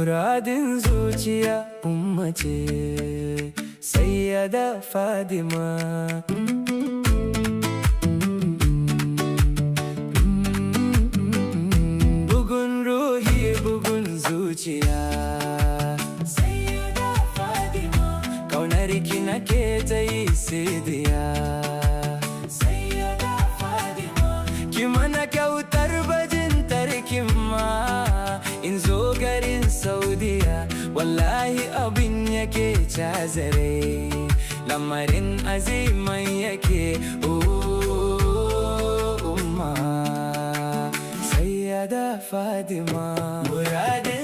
Muradin zuciya umma ce, Sayyada Fadima. Bugun ruhi bugun zuciya, Sayyada Fadima. Kaunar ki nake ta yi sidiya, Sayyada Fadima. Ki mana kyautar bajintar ma in zo garin Saudiya, wallahi abin yake cazare, lamarin aziman yake. Umma Sayyada Fadima, muradin